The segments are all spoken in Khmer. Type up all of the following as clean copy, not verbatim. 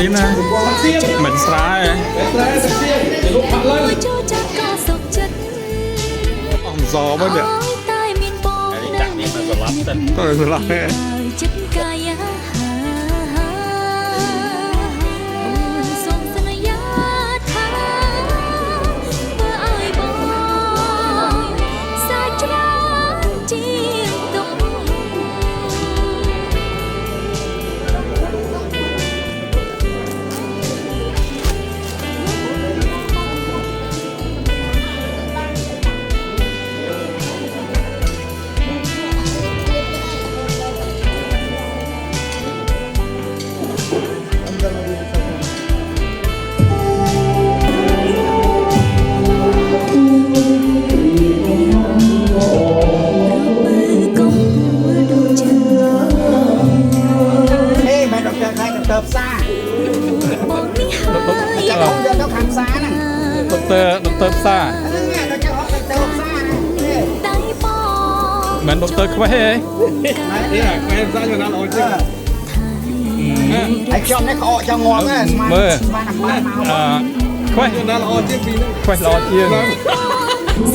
នេះណាមិនស្រាយអំសបហ្នឹងចាក់នេះមកស្លាប់ទៅស្លាប់ដុកទ័រផ្សារមិនដុកទ័រខ្វេះទេនេះខ្វេះផ្សារយកណាល្អជាងហើយខ្ញុំនេះក្អកចង់ងំហ្នឹងមើលខ្វេះយកណាល្អជាងពីនេះខ្វេះល្អជាង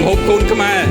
ហូបកូនខ្មែរ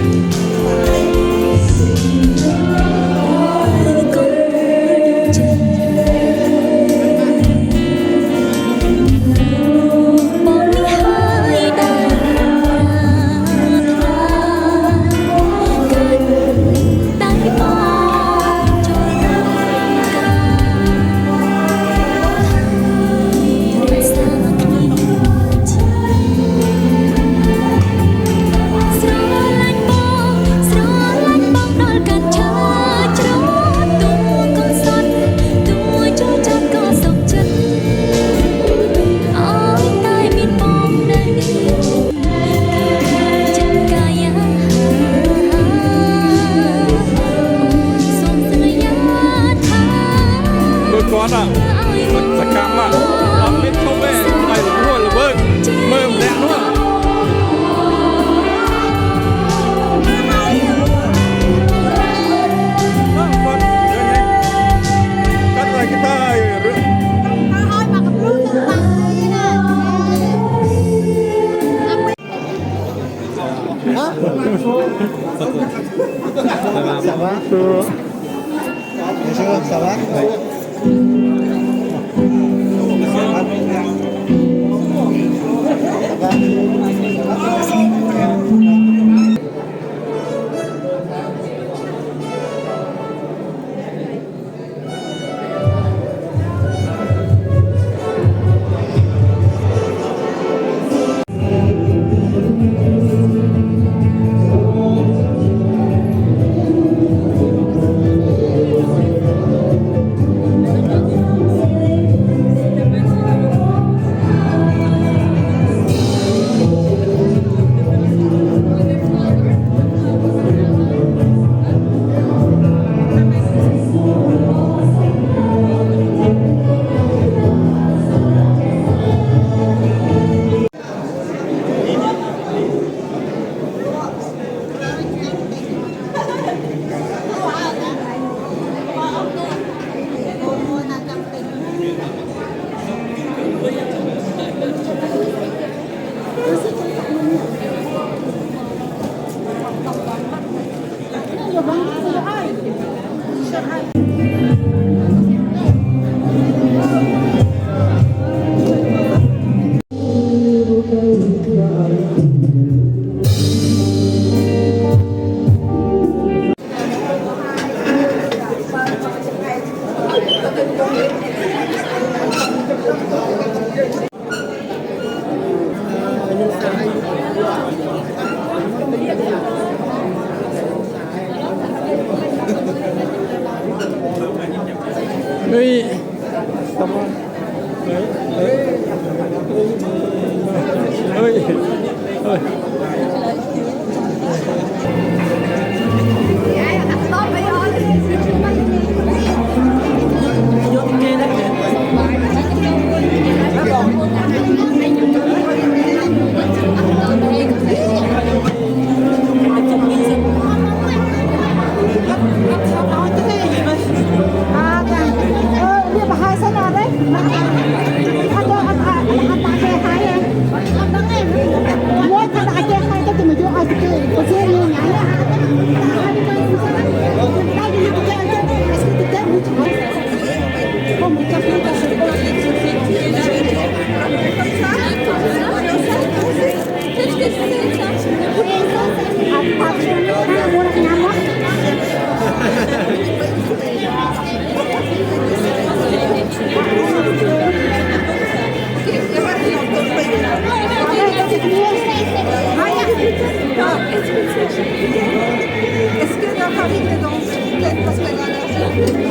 សកម្មអត់មានឈប់ទេតែរស់ល្វើកមើលម្នាក់នោះកាត់រយគេទៅរឿងឲ្យមកកំពុងទៅតាំងណាÇa va? Bonjour, ça va? Sticky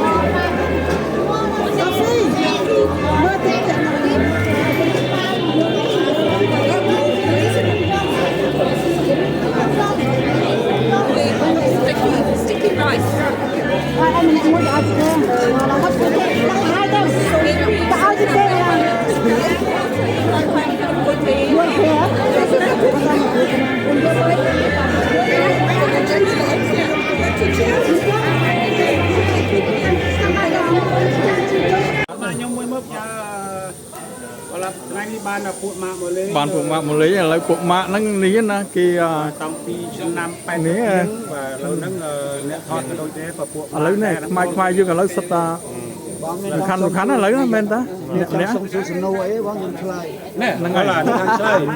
rice. nhóm mới mất là ngày đi ban là phụ mạ một lấy bàn phụ mạ một lấy là phụ mạ nó lý na kia trong khi năm bảy và lâu nắng nẹt thọt cái đôi thế và phụ lấy này mai dương là lấy sắt ta khăn là lấy men ta nè nè nó là khăn chơi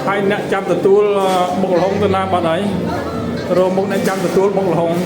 hai nè chăm từ tua một lồng từ na bạn ấy rồi một nè chăm từ tua một lồng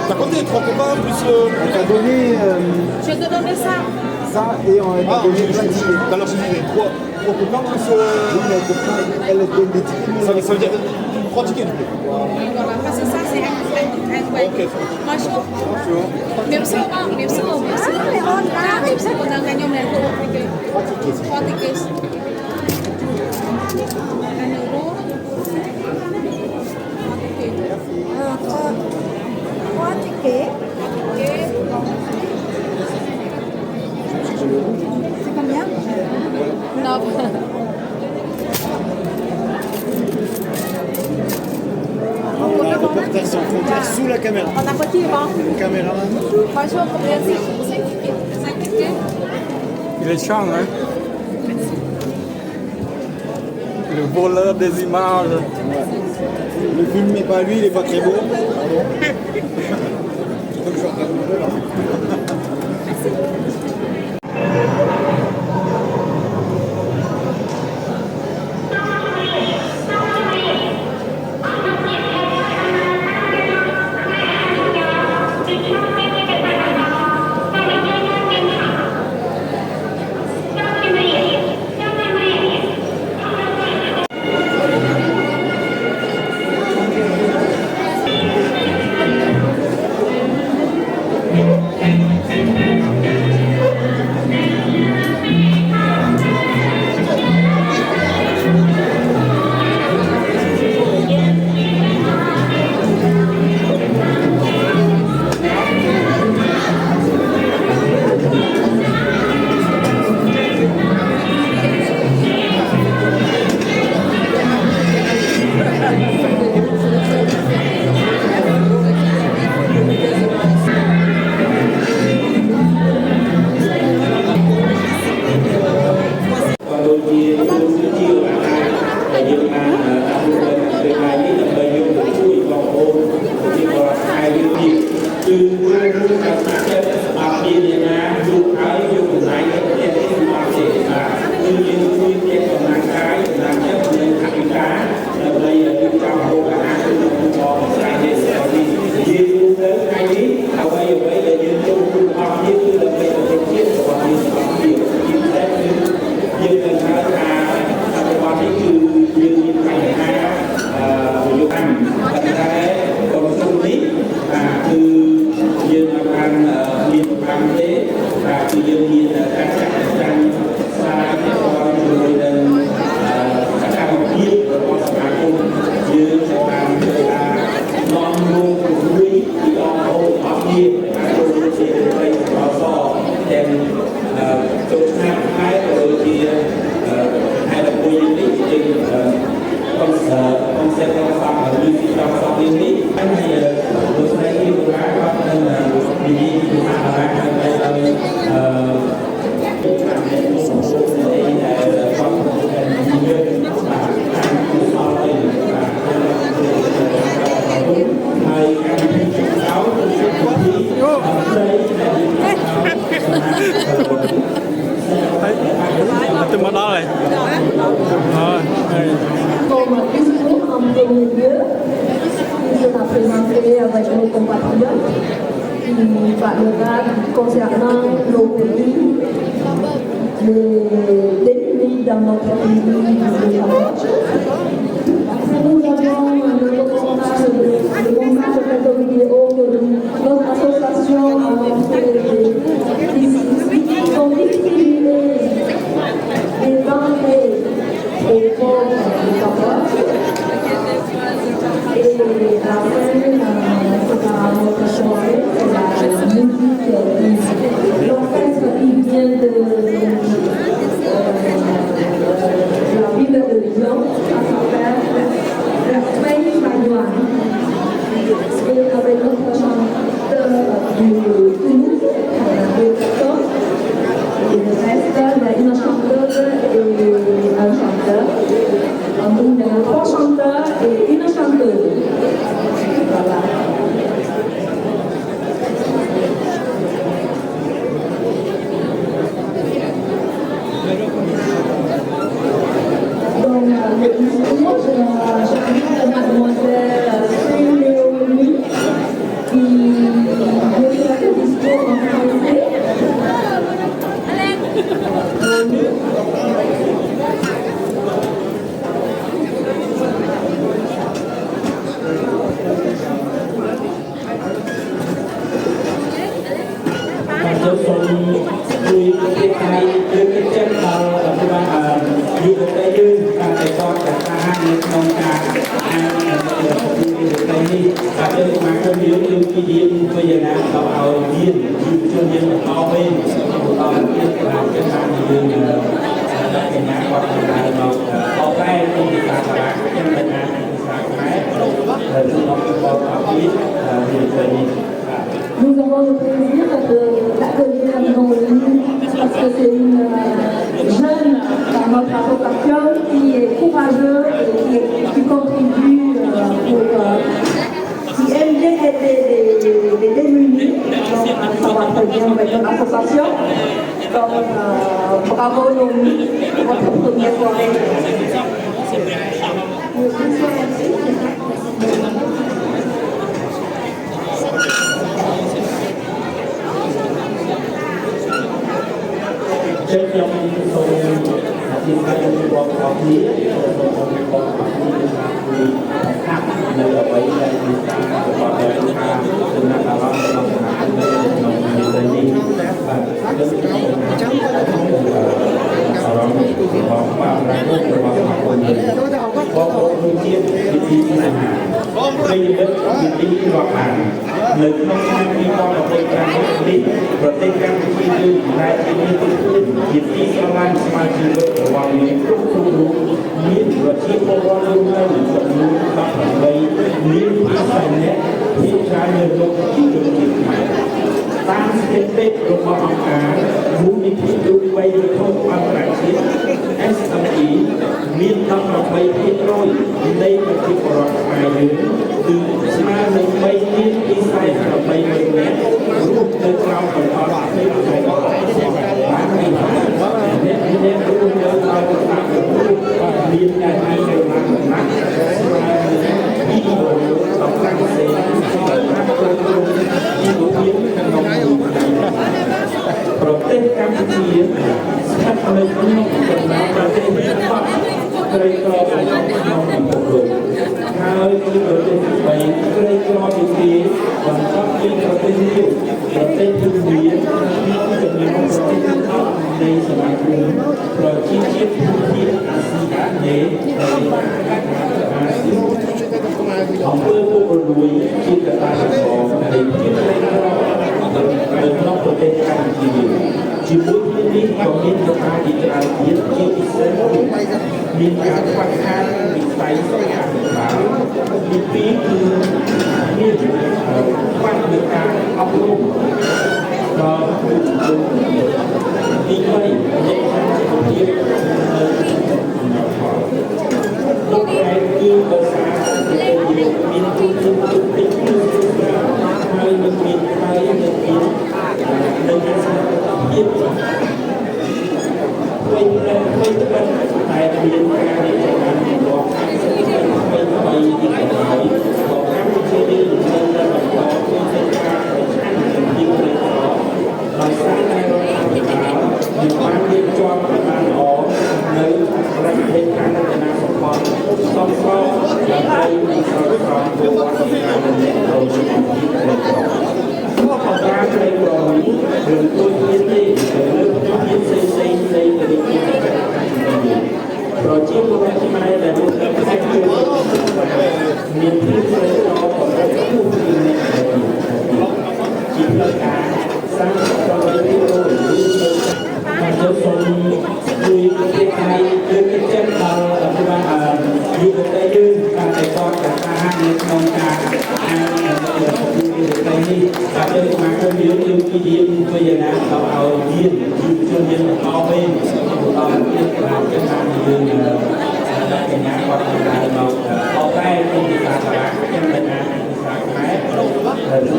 T'as compté 30 pas plus On t'a donné Je vais te donner ça. ça et on t'a donné plein de tickets. Alors j'ai dit 3 copains plus. Oui, mais elle donne des tickets. Ça veut dire 3 tickets du coup. Voilà, parce que ça, c'est un Ok. Bonjour. Même si on même si on a gagné, on a gagné 3 tickets. 1 euro. faut faire sous la caméra. On a petit bon. Le caméraman. Bonjour, combien c'est 5 tickets. Il est chiant, hein? Le voleur des images. Le film n'est pas lui, il est pas très beau. Pardon. Comme je suis en train de manger là. Tôi mất đó rồi. Comme discours en premier lieu, il sera présenté avec nos compatriotes qui parlera concernant nos pays, les défis dans notre pays de Cambodge. Après, nous avons le montage de cette vidéo que notre association a fait ici, sont distribués des denrées aux pauvres du Cambodge. Et après, sera notre soirée, la musique, l'orchestre qui vient de la ville de Lyon, à s'appelle le Train Taïwan. Et avec notre chanteur du Toulouse, de Castor, et le reste, il y a une chanteuse et un chanteur. En tout, il y a 3 chanteurs et une chanteuse. Voilà. Donc, le discours de mademoiselle Léonie, qui veut faire le discours en français. Hãy subscribe cho kênh Ghiền Mì Gõ để không bỏ lỡ những video hấp dẫn. association. Donc, bravo Nomi, votre première soirée. Trên trong tôi thì phải có học lý có học lý thì khác nơi ở ấy là chúng ta có thể chúng ta từ năm nào đó bằng hàng nơi nơi đi và rất sau đó có vào ra có học của mình có đôi chiếc đi này đây là đi vào hàng lực không sang đi qua là tôi đang đi rồi tôi đang đi từ này đi dịch đi sau này mà chỉ được vào những lúc không đúng miễn và chỉ có qua luôn hay là tận luôn ta phải lấy miễn đi sai nhé thì trái người luôn chỉ được dịch mạnh tăng thêm tết rồi vào học cả muốn đi thi đúng bây giờ không ăn lại thiết SME miễn tâm là bay thiết rồi đây là chỉ có vài đứa từ xa lên bay thiết đi sai là bay lên nhé lúc lên cao còn có lại thấy là phải có lại bán đi nên nên luôn nhớ lao của ta miễn là hai người làm nặng đi rồi đọc tăng xe hát cơn luôn đi đủ biến nông Protes Campuchia sắp lên những trận đấu đầu tiên Pháp gây cho nông nghiệp rồi hai cái đội tuyển bảy gây cho những cái bằng cấp những đội tuyển nhiều đội tuyển thương biến những cái trận đấu đầu tiên đây sẽ là cùng rồi chi tiết thương biến ASEAN để họ vừa vừa đuổi trên cả ta có để tiếp lên được nó có thể làm gì chỉ muốn đi có những cái gì là những cái sẽ những cái phát khai bị tay và những cái như quan được cả học luôn và đi quay những cái lúc này như có xã miền trung tính hai miền hai miền đây là biết quay tại miền ca để làm có quay quay đi cái nói có các cái đi nên là có cái ca ăn đi cái đó và sáng nay nó làm những quan điểm cho các bạn đó nơi ra thêm các cái nào còn song song là đây mình sẽ có của các bạn đầu họ ra đây rồi đường tôi tiến đi đường tôi tiến xây đây là đi rồi chiếc của các mai là một cái cách chơi miền thiên xây đó còn các khu vực này chỉ là cả sang cho cái rồi mà cho xong vui cái này cái chân tàu là các bạn như cái tay đương và tay con cả hai người con cả đây đi và đây mà cái miếng như cái gì bây giờ là tàu viên cho nên họ bên tàu viên là cái hàng như là cái nhà hoặc là tàu họ tay thì là các cái bên này sáng máy rồi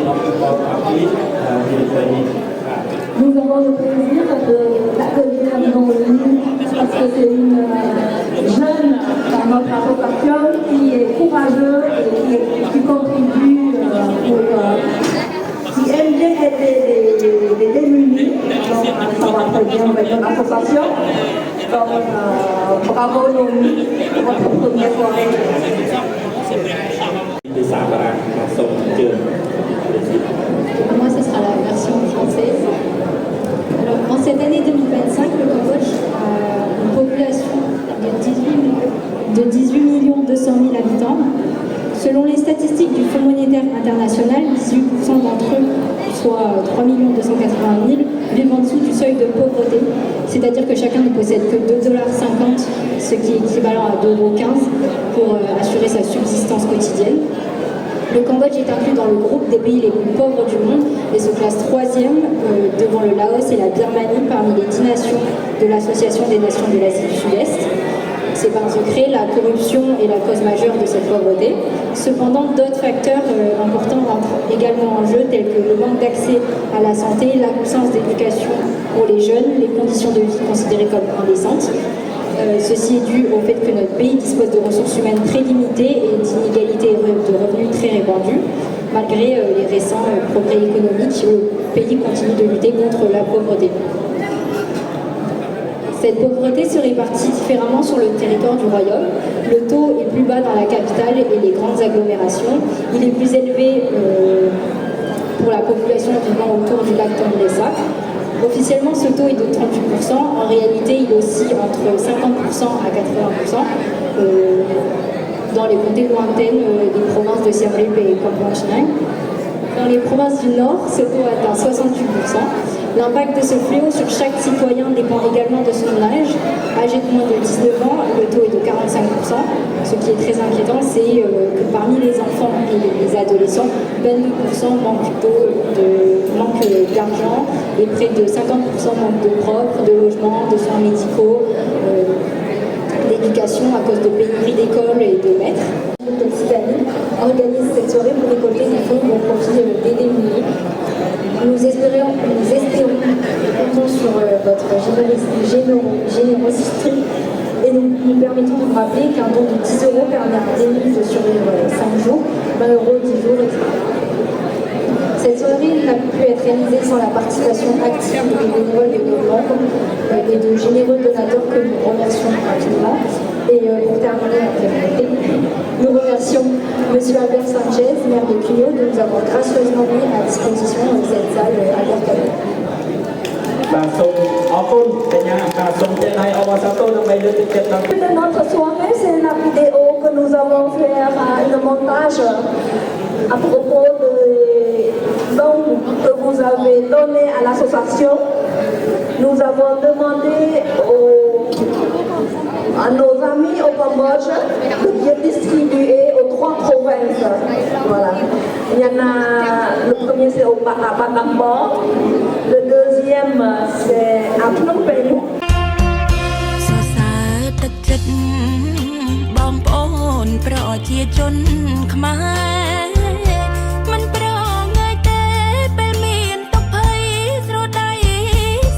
nó có biết Nous avons le plaisir d'accueillir Nomi parce que c'est une jeune dans notre association qui est courageuse et qui contribue qui aime bien aider les démunis. Donc ça va très bien avec notre association. Donc bravo Nomi pour votre première soirée. Moi, ce sera la version française. Alors, en cette année 2025, le Cambodge a une population de 18 200 000 habitants. Selon les statistiques du Fonds monétaire international, 18% d'entre eux, soit 3 280 000, vivent en dessous du seuil de pauvreté. C'est-à-dire que chacun ne possède que 2,50 $, ce qui est équivalent à 2,15 € pour assurer sa subsistance quotidienne. Le Cambodge est inclus dans le groupe des pays les plus pauvres du monde et se classe 3e devant le Laos et la Birmanie parmi les 10 nations de l'Association des nations de l'Asie du Sud-Est. C'est parce que la corruption est la cause majeure de cette pauvreté. Cependant, d'autres facteurs importants rentrent également en jeu, tels que le manque d'accès à la santé, l'absence d'éducation pour les jeunes, les conditions de vie considérées comme indécentes. Ceci est dû au fait que notre pays dispose de ressources humaines très limitées et d'inégalités de revenus très répandues. Malgré les récents progrès économiques, le pays continue de lutter contre la pauvreté. Cette pauvreté se répartit différemment sur le territoire du royaume. Le taux est plus bas dans la capitale et les grandes agglomérations. Il est plus élevé pour la population vivant autour du lac Tonlé-Sap. Officiellement, ce taux est de 38%. En réalité, il oscille entre 50% à 80% dans les comtés lointaines des provinces de Siem Reap et Kampong Chhnang. Dans les provinces du Nord, ce taux atteint 68%. L'impact de ce fléau sur chaque citoyen dépend également de son âge. Âgé de moins de 19 ans, le taux est de 45%. Ce qui est très inquiétant, c'est que parmi les enfants et les adolescents, 22% manquent d'argent et près de 50% manquent de propre, de logement, de soins médicaux, d'éducation à cause de pénurie d'écoles et de maîtres. L'Occitanie organise cette soirée pour récolter des fonds au profit des démunis. Nous espérons comptons sur votre générosité et nous permettons de vous rappeler qu'un don de 10 € permet à un démuni de survivre 5 jours, 20 € 10 jours, etc. Cette soirée n'a pu être réalisée sans la participation active des bénévoles et de membres et de généreux donateurs que nous remercions rapidement. Et pour terminer notre activité, nous remercions M. Albert Sanchez, maire de Cugnot, de nous avoir gracieusement mis à disposition cette salle à leur cadeau. បាទសូមអរគុណកញ្ញាបាទសូមចេញឲ្យអបអរសាទរដើម្បីលើកទឹកចិត្តដល់ Notre soirée, c'est la vidéo que nous avons fait un montage à propos des dons que vous avez donnés à l'association. Nous avons demandé à nos amis au Cambodge de bien distribuer aux 3 provinces. Voilà. Il y en a, le premier c'est à Bagambo, le deuxième c'est à Phnom Penh. សរសើរទឹកចិត្តបងប្អូនប្រជាជនខ្មែរមិនប្រងាយទេពេលមានទុក្ខភ័យស្រដៃ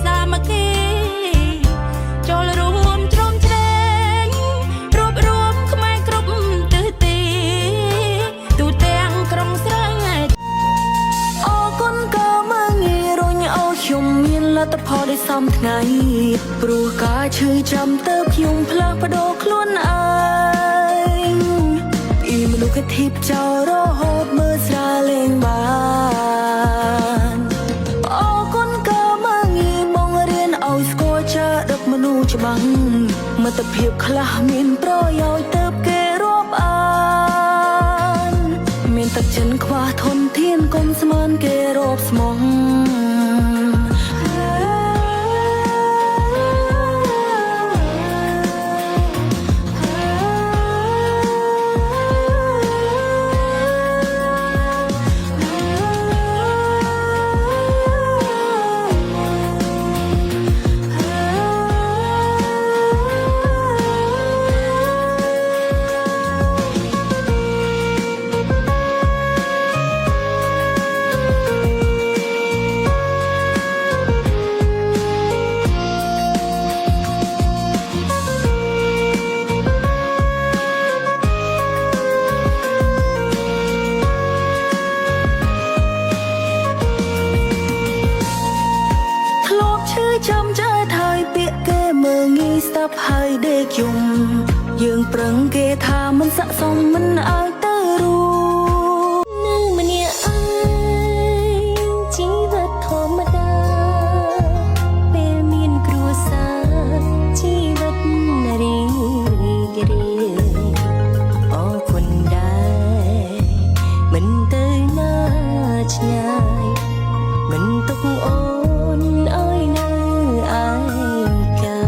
សាមគ្គីចូលរួមជ្រោមជ្រែងរួបរวมខ្មែរគ្រប់ទិសទីទូទាំងក្រុងស្រែងអរគុណក៏មកងាររុញឲ្យខ្ញុំមានលទ្ធផលដែលសំថ្ងៃព្រោះការឈឺចាំទៅខ្ញុំផ្លាស់ប្ដូរខ្លួនឯងពីមនុស្សធីបចោលរហូតមើលស្រាលេងបានអរគុណក៏មកងារបងរៀនឲ្យស្គាល់ចាដឹកមនុស្សច្បាស់មិត្តភាពខ្លះមានប្រយោជន៍ទៅគេរាប់អានមានទឹកចិនខ្វះធនធានកុំស្មានគេរាប់ស្មង ហើយដេកយំយើងប្រឹងគេថាមិនស័ក្តិសមមិនឲ្យទៅរួមនៅម្នាក់ឯងជីវិតធម្មតាពេលមានគ្រួសារជីវិតរីករាយអរគុណដែរមិនទៅណាឆ្ងាយមិនទុកអូនឲ្យនៅឯកា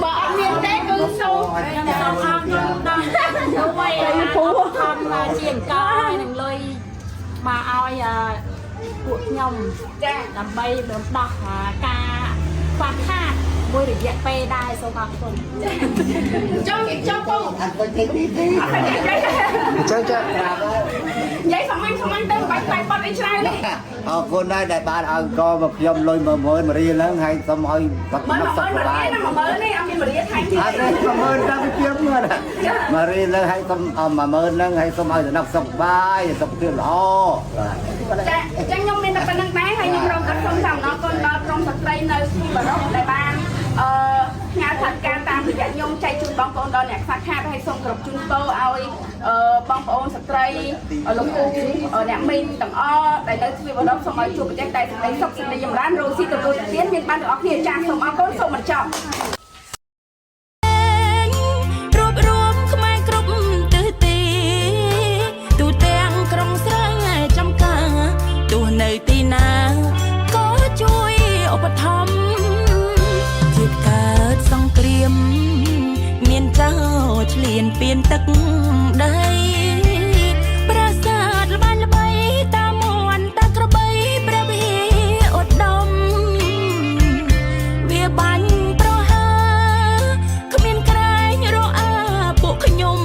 បើអត់មានទេគឺសូម ឲ្យពួកខ្ញុំចាដើម្បីបំដោះការខ្វះខាតមួយរយៈពេលដែរសូមអរគុណចង់ពងអត់ទៅទីទីចាយាយសំខាន់ទៅបាច់បាត់អីច្រើននេះអរគុណដែរដែលបានឲ្យកមកខ្ញុំលុយ10000មករៀលហ្នឹងហើយសូមឲ្យបាត់សុខសប្បាយ10000នេះអត់មានរៀលថែមទៀតអត់ទេ10000តាមពីមើលមករៀលហ្នឹងហើយសូម10000ហ្នឹងហើយសូមឲ្យសំណុកសុខសប្បាយសុខភាពល្អចាអញ្ចឹងខ្ញុំមានតែប៉ុណ្្នឹងដែរហើយខ្ញុំរំលឹកសូមសំណគុណដល់ក្រុមស្ត្រីនៅស្វីបរ៉ុបដែលបានផ្ញើថវិកាតាមរយៈខ្ញុំចែកជូនបងប្អូនដល់អ្នកខ្វះខាតហើយសូមគោរពជូនពរឲ្យបងប្អូនស្ត្រីលោកគ្រូអ្នកមីងទាំងអស់ដែលនៅស្វីបរ៉ុបសូមឲ្យជួបប្រទេសតែសេចក្តីសុខសេចក្តីចម្រើនរស់ស៊ីទទួលទានមានបានទាំងអស់គ្នាចាសូមអរគុណសូមបញ្ចប់រួបរวมខ្មែរគ្រប់ទិសទីទូទាំងក្រុងស្រីចំការទោះនៅទីណាក៏ជួយឧបត្ថម្ភជាតិកើតសង្គ្រាមមានចោរឆ្លៀនពៀនទឹកដីប្រាសាទល្បាញល្បីតាមមន់តាក្របីព្រះវិហារឧត្តមវាបាញ់ប្រហារគ្មានក្រែងរអាពួកខ្ញុំ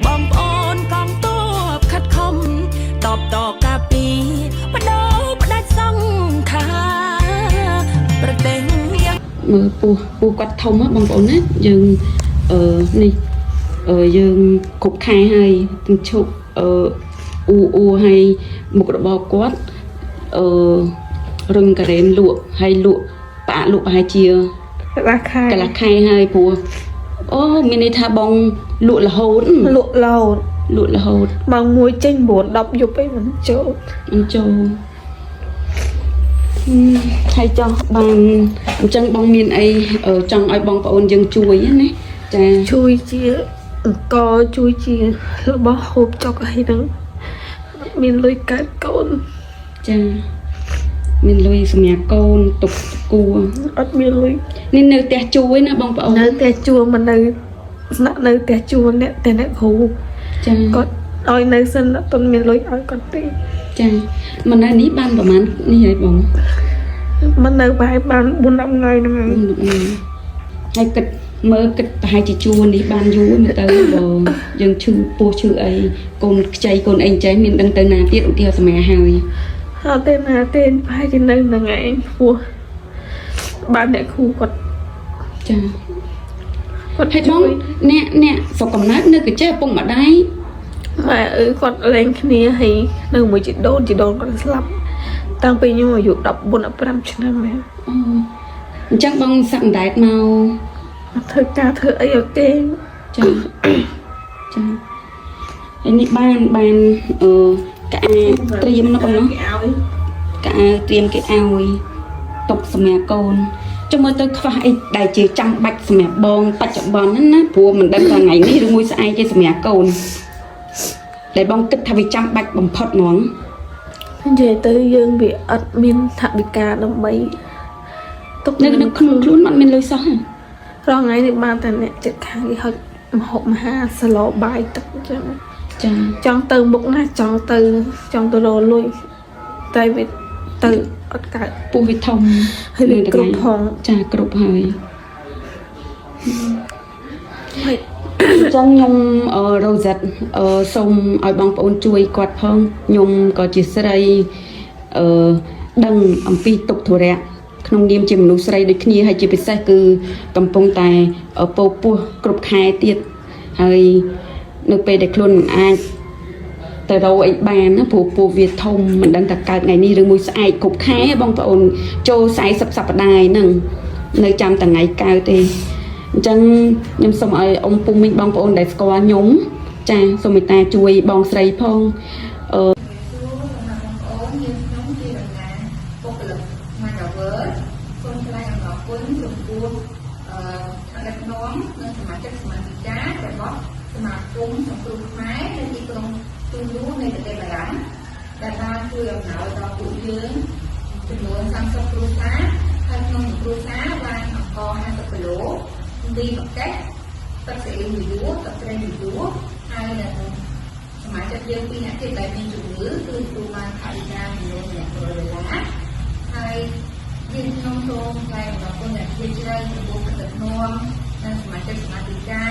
បងប្អូនកងទ័ពខិតខំតបតកាពីបដោផ្ដាច់សង្ខារប្រទេសមើលពូគាត់ធំហ៎បងប្អូនណាយើងនេះយើងគ្រប់ខែហើយទាំងឈប់អ៊ូហើយមុខរបរគាត់រឹងការ៉េមលក់ហើយលក់ផ្អាកលក់ប្រហែលជាកន្លះខែហើយព្រោះអូមានន័យថាបងលក់រហូតម៉ោង1ចេញ9 10យប់អីមិនចូលហើយចង់បានអញ្ចឹងបងមានអីចង់ឲ្យបងប្អូនយើងជួយណាចាជួយជាអង្គជួយជារបស់ហូបចុកអីហ្នឹងមានលុយកើតកូនចាមានលុយសម្រាប់កូនទុកគួរអត់មានលុយនេះនៅផ្ទះជួលណាបងប្អូននៅផ្ទះជួលមិននៅស្នាក់នៅផ្ទះជួលអ្នកគ្រូចាគាត់ឲ្យនៅសិនអត់មានលុយឲ្យគាត់ទេចាមិននៅនេះបានប្រហែលនេះហើយបងមិននៅប្រហែលបាន4-10ថ្ងៃហ្នឹងហើយគិតមើលគិតប្រហែលជាជួលនេះបានយូរមើលទៅបើយើងឈឺពោះឈឺអីកូនខ្ចីកូនអីចេះមានដឹងទៅណាទៀតឧទាហរណ៍សម្រាប់ហើយអត់ទេណាទេប្រហែលជានៅហ្នឹងឯងពោះបានអ្នកគ្រូគាត់ចាគាត់ឲ្យបងអ្នកស្រុកកំណើតនៅកញ្ចេះពុកម្ដាយម៉ែគាត់លែងគ្នាហើយនៅមួយជីដូនគាត់ស្លាប់តាំងពីខ្ញុំអាយុ14-15ឆ្នាំហើយអញ្ចឹងបងសាក់អណ្ដែតមកធ្វើការធ្វើអីឲ្យគេចាហើយនេះបានកៅត្រៀមណាបងណាកៅត្រៀមគេឲ្យទុកសម្រាប់កូនចុះមើលទៅខ្វះអីដែលជាចាំបាច់សម្រាប់បងបច្ចុប្បន្នហ្នឹងណាព្រោះមិនដឹងថាថ្ងៃនេះឬមួយស្អែកទេសម្រាប់កូនដែលបងគិតថាវាចាំបាច់បំផុតហ្មងនិយាយទៅយើងវាអត់មានថវិកាដើម្បីទុកនៅក្នុងខ្លួនអត់មានលុយសោះរងថ្ងៃនេះបានតែអ្នកចិត្តខាងគេហុចម្ហូបមហាសាឡូបាយទឹកអញ្ចឹងចាចង់ទៅមុខណាចង់ទៅរកលុយតែវាទៅអត់កើតពោះវាធំហើយវាគ្រប់ផងចាគ្រប់ហើយអញ្ចឹងខ្ញុំរ៉ូសិតសូមឲ្យបងប្អូនជួយគាត់ផងខ្ញុំក៏ជាស្រីដឹងអំពីទុក្ខធុរៈក្នុងនាមជាមនុស្សស្រីដូចគ្នាហើយជាពិសេសគឺកំពុងតែពោពោះគ្រប់ខែទៀតហើយនៅពេលដែលខ្លួនមិនអាចទៅរកអីបានណាព្រោះពោះវាធំមិនដឹងថាកើតថ្ងៃនេះឬមួយស្អែកគ្រប់ខែបងប្អូនចូល40សប្តាហ៍ហ្នឹងនៅចាំតែថ្ងៃកើតទេអញ្ចឹងខ្ញុំសូមឲ្យអ៊ំពុំមីងបងប្អូនដែលស្គាល់ខ្ញុំចាសូមមេត្តាជួយបងស្រីផងដែលបានជួយអំណោយដល់ពួកយើងចំនួន30គ្រួសារហើយក្នុងគ្រួសារបានអង្គ50គីឡូទីមកកេះទឹកស្អីមួយយួរទឹកត្រីមួយយួរហើយ មាជិកយើងពីរនាក់ទៀតដែលមានជំងឺគឺគ្រូបានថវិកាចំនួន100 ដុល្លារហើយយើងខ្ញុំសូមថ្លែងអំណរគុណអ្នកជាច្រើនចំពោះទឹកនាំនិងសមាជិកសមាជិការ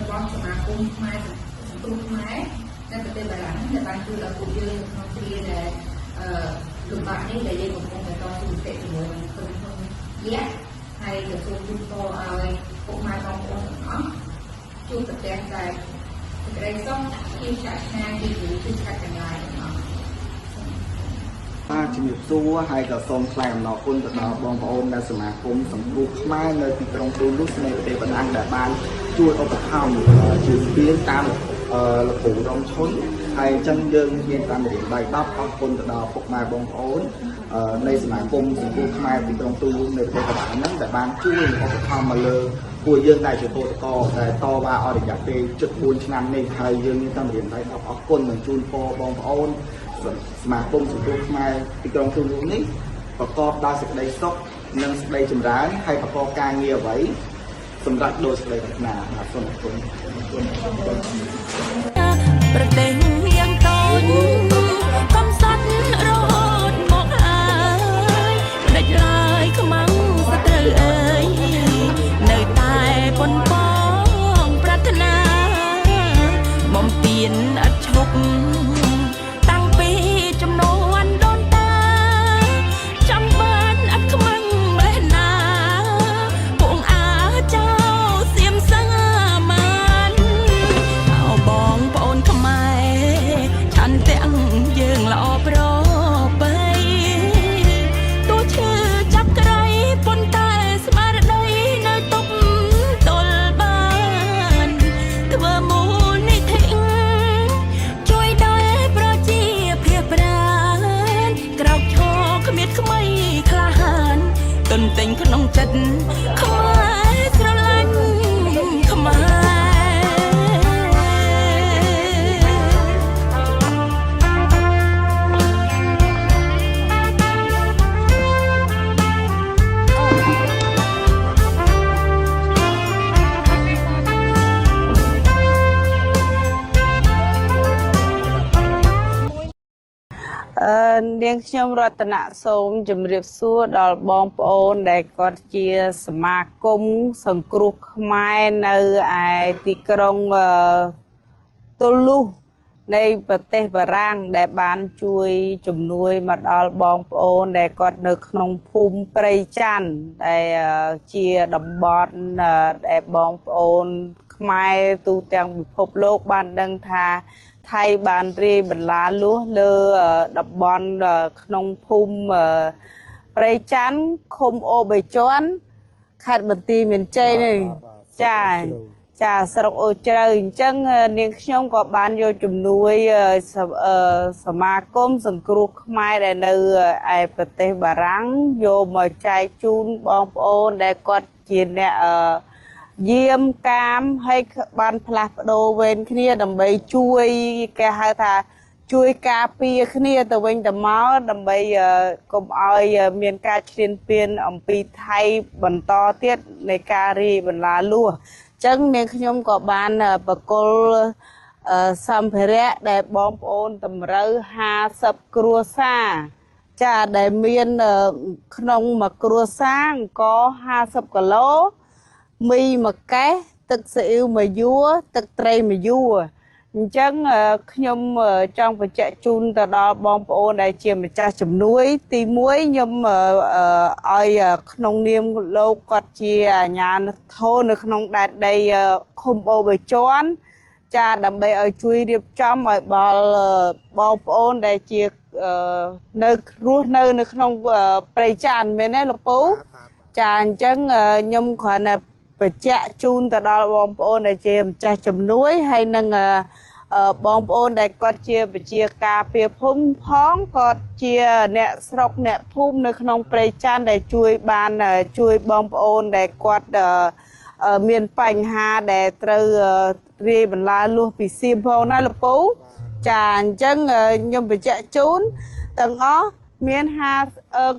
បស់សមាគមខ្មែរសង្គ្រោះខ្មែរនៅប្រទេសបារាំងដែលបានជួយដល់ពួកយើងក្នុងគ្រាដែលលំបាកនេះដែលយើងកំពុងតែតស៊ូមតិជាមួយនឹងក្រុមហ៊ុនយៈហើយក៏សូមជូនពរឲ្យពួកម៉ែបងប្អូនទាំងអស់ជួបប្រទះតែសេចក្តីសុខជាឆាប់ឆ្ងាយពីគឺឆាប់ទាំងឡាយទាំងអស់ ជំរាបសួរហើយក៏សូមថ្លែងអំណរគុណទៅដល់បងប្អូនដែលសមាគមសង្គ្រោះខ្មែរនៅទីក្រុងទូលូសនៃប្រទេសបារាំងដែលបានជួយឧបត្ថម្ភជាស្ពានតាមលោកគ្រូរំឈុនហើយអញ្ចឹងយើងមានតាមរយៈដៃ10អរគុណទៅដល់ពុកម៉ែបងប្អូននៃសមាគមសង្គ្រោះខ្មែរទីក្រុងទូលូសនៅប្រទេសបារាំងហ្នឹងដែលបានជួយឧបត្ថម្ភមកលើពួកយើងដែលជាពលករដែលតវ៉ាអស់រយៈពេល7-4 ឆ្នាំនេះហើយយើងមានតាមរយៈដៃ10អរគុណនិងជូនពរបងប្អូន សមាគមសង្គ្រោះខ្មែរទីក្រុងទូលូសនេះប្រកបដោយសេចក្តីសុខនិងសេចក្តីចម្រើនហើយប្រកបការងារអ្វីសម្រាប់ដោយសេចក្តីប្រាថ្នាសូមអរគុណ ប្រទេសយ៉ាងតូចកំសត់រហូតមកហើយផ្ដេចឡើយខ្មាំងសត្រូវអើយនៅតែប៉ុនបងប្រាថ្នាបំពេញឥតឈប់តាំងពីចំនួនដូនតាចាំបានឥតខ្មាំងម្លេះណាពួកអាចោសៀមសាមានបងប្អូនខ្មែរឆន្ទៈយើងល្អប្របីទោះឈឺចាប់ក្រៃប៉ុន្តែស្មារតីនៅទប់ទល់បានធ្វើមូលនិធិជួយដល់ប្រជាភាពប្រានក្រោកឈរគ្មានក្មេងក្លាហានទន្ទិញក្នុងចិត្តខ្មែរស្រឡាញ់ខ្មែរ នាងខ្ញុំរតនៈសូមជម្រាបសួរដល់បងប្អូនដែលគាត់ជាសមាគមសង្គ្រោះខ្មែរនៅឯទីក្រុងទូលូសនៃប្រទេសបារាំងដែលបានជួយជំនួយមកដល់បងប្អូនដែលគាត់នៅក្នុងភូមិព្រៃច័ន្ទដែលជាតំបន់ដែលបងប្អូនខ្មែរទូទាំងពិភពលោកបានដឹងថាថៃបានរាយបន្លាលួសលើតំបន់ក្នុងភូមិព្រៃច័ន្ទឃុំអូបៃជាន់ខេត្តបន្ទាយមានជ័យនេះចាស្រុកអូជ្រៅអញ្ចឹងនាងខ្ញុំក៏បានយកជំនួយសមាគមសង្គ្រោះខ្មែរដែលនៅឯប្រទេសបារាំងយកមកចែកជូនបងប្អូនដែលគាត់ជាអ្នកយាមកាមហើយបានផ្លាស់ប្ដូរវេនគ្នាដើម្បីជួយគេហៅថាជួយការពារគ្នាទៅវិញទៅមកដើម្បីកុំឲ្យមានការឈ្លានពានអំពីថៃបន្តទៀតនៃការរាយបន្លាលួសអញ្ចឹងនាងខ្ញុំក៏បានបកគលសម្ភារៈដែលបងប្អូនតម្រូវ50គ្រួសារចាដែលមានក្នុងមួយគ្រួសារអង្គ50គីឡូមីមួយកេសទឹកស៊ីអ៊ីវមួយយួរទឹកត្រីមួយយួរអញ្ចឹងខ្ញុំចង់បញ្ជាក់ជូនទៅដល់បងប្អូនដែលជាម្ចាស់ជំនួយទី1ខ្ញុំឲ្យក្នុងនាមលោកគាត់ជាអាជ្ញាធរនៅក្នុងដែនដីឃុំអូបៃជាន់ចាដើម្បីឲ្យជួយរៀបចំឲ្យបងប្អូនដែលជានៅរស់នៅក្នុងព្រៃច័ន្ទមែនទេលោកពូចាអញ្ចឹងខ្ញុំគ្រាន់តែបញ្ជាក់ជូនទៅដល់បងប្អូនដែលជាម្ចាស់ជំនួយហើយនឹងបងប្អូនដែលគាត់ជាវិជាការពារភូមិផងគាត់ជាអ្នកស្រុកអ្នកភូមិនៅក្នុងព្រៃច័ន្ទដែលជួយបានជួយបងប្អូនដែលគាត់មានបញ្ហាដែលត្រូវរាយបន្លាលួសពីសៀមផងណាលោកពូចាអញ្ចឹងខ្ញុំបញ្ជាក់ជូនទាំងអស់មាន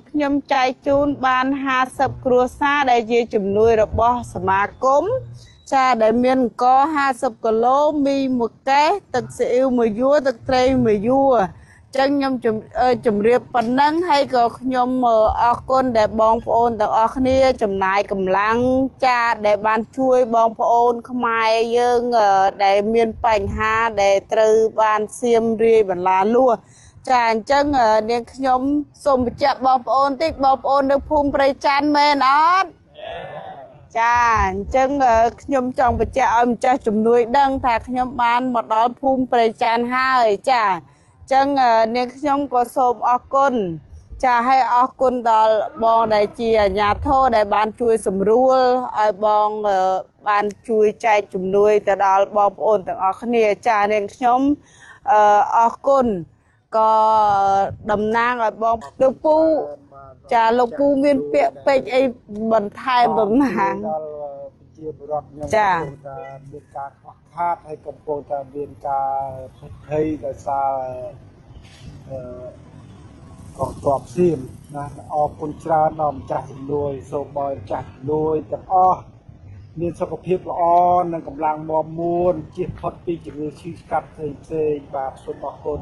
ខ្ញុំចែកជូនបាន50គ្រួសារដែលជាជំនួយរបស់សមាគម ចាដែលមានក50គីឡូមីមួយកេសទឹកស៊ីអ៊ីវមួយយួរទឹកត្រីមួយយួរចឹងខ្ញុំជម្រាបប៉ុណ្ណឹងហើយក៏ខ្ញុំអរគុណដែលបងប្អូនទាំងអស់គ្នាចំណាយកម្លាំងចាដែលបានជួយបងប្អូនខ្មែរយើងដែលមានបញ្ហាដែលត្រូវបានសៀមរាយបន្លាលួសចាអញ្ចឹងនាងខ្ញុំសូមបញ្ជាក់បងប្អូនតិចបងប្អូននៅភូមិព្រៃច័ន្ទមែនអត់ចាអញ្ចឹងខ្ញុំចង់បញ្ជាក់ឲ្យម្ចាស់ជំនួយដឹងថាខ្ញុំបានមកដល់ភូមិព្រៃច័ន្ទហើយចាអញ្ចឹងនាងខ្ញុំក៏សូមអរគុណចាឲ្យអរគុណដល់បងដែលជាអាជ្ញាធរដែលបានជួយសម្រួលឲ្យបងបានជួយចែកជំនួយទៅដល់បងប្អូនទាំងអស់គ្នាចានាងខ្ញុំអរគុណក៏តំណាងឲ្យបងលោកពូចាលោកពូមានពាក្យពេចន៍អីបន្ថែមតំណាងជាបរិបទខ្ញុំមានការខ្វះខាតហើយកំពុងតែមានការភ័យភ័យដោយសារកងទ័ពសៀមណាអរគុណច្រើនដល់ម្ចាស់ជំនួយសូមឲ្យម្ចាស់ជំនួយទាំងអស់មានសុខភាពល្អនិងកម្លាំងមាំមួនជៀសផុតពីជំងឺឈឺស្កាត់ផ្សេងៗបាទសូមអរគុណ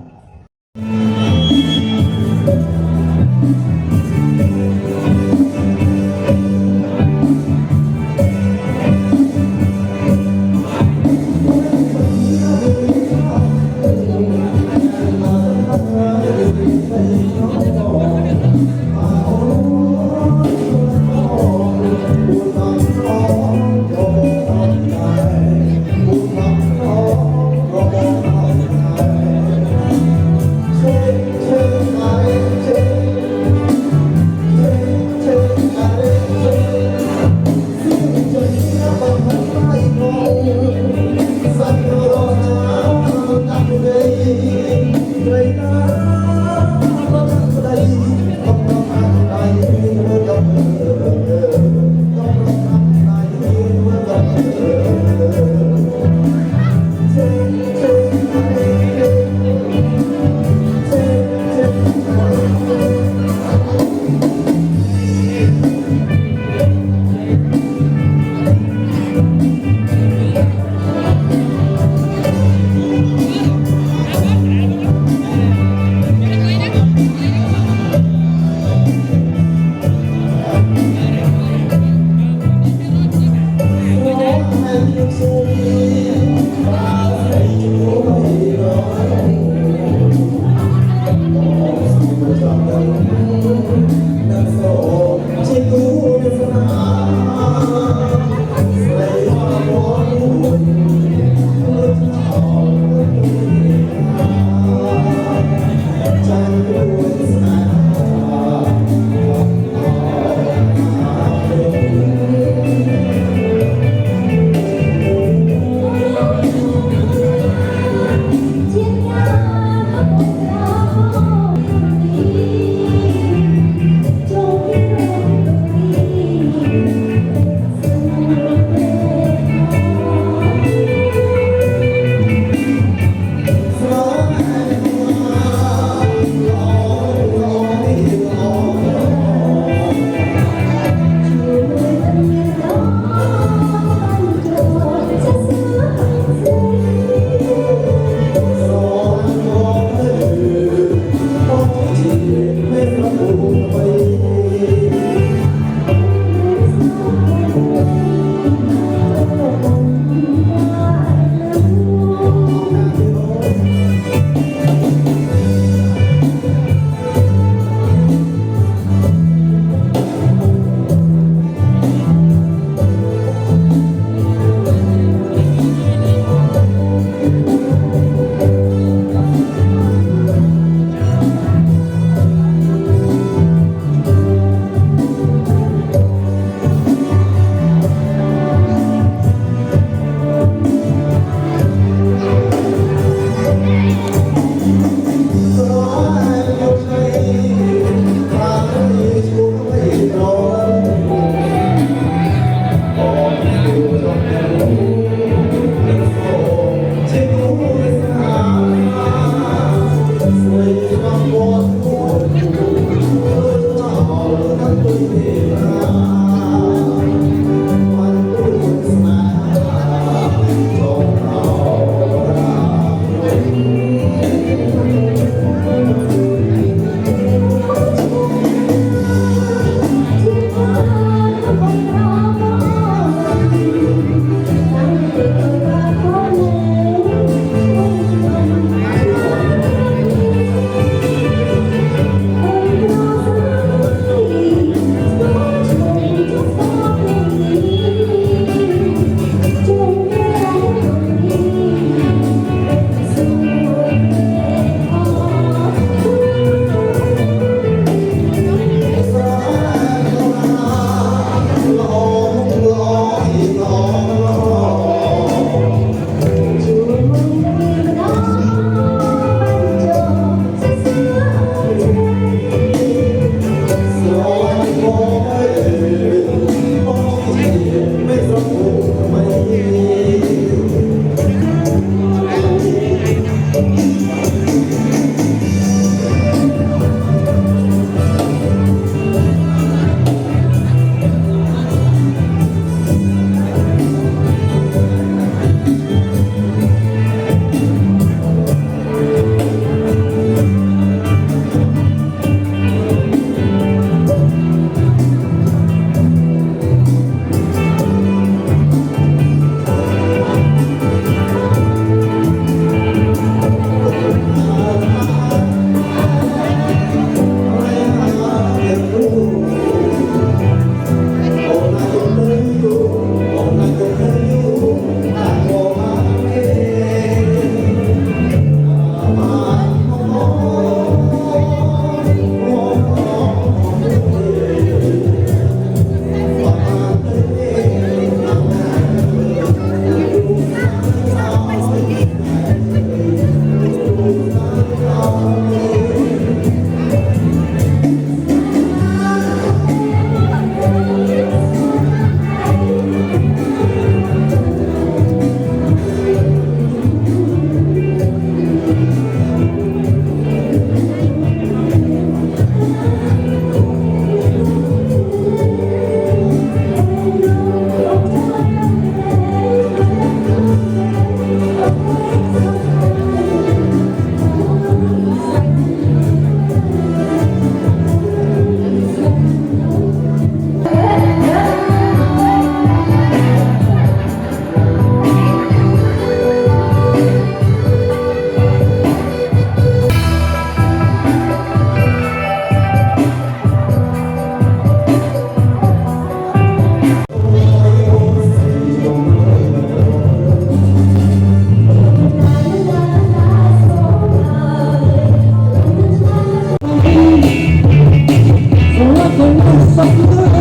Hãy subscribe cho kênh Ghiền Mì Gõ để không bỏ lỡ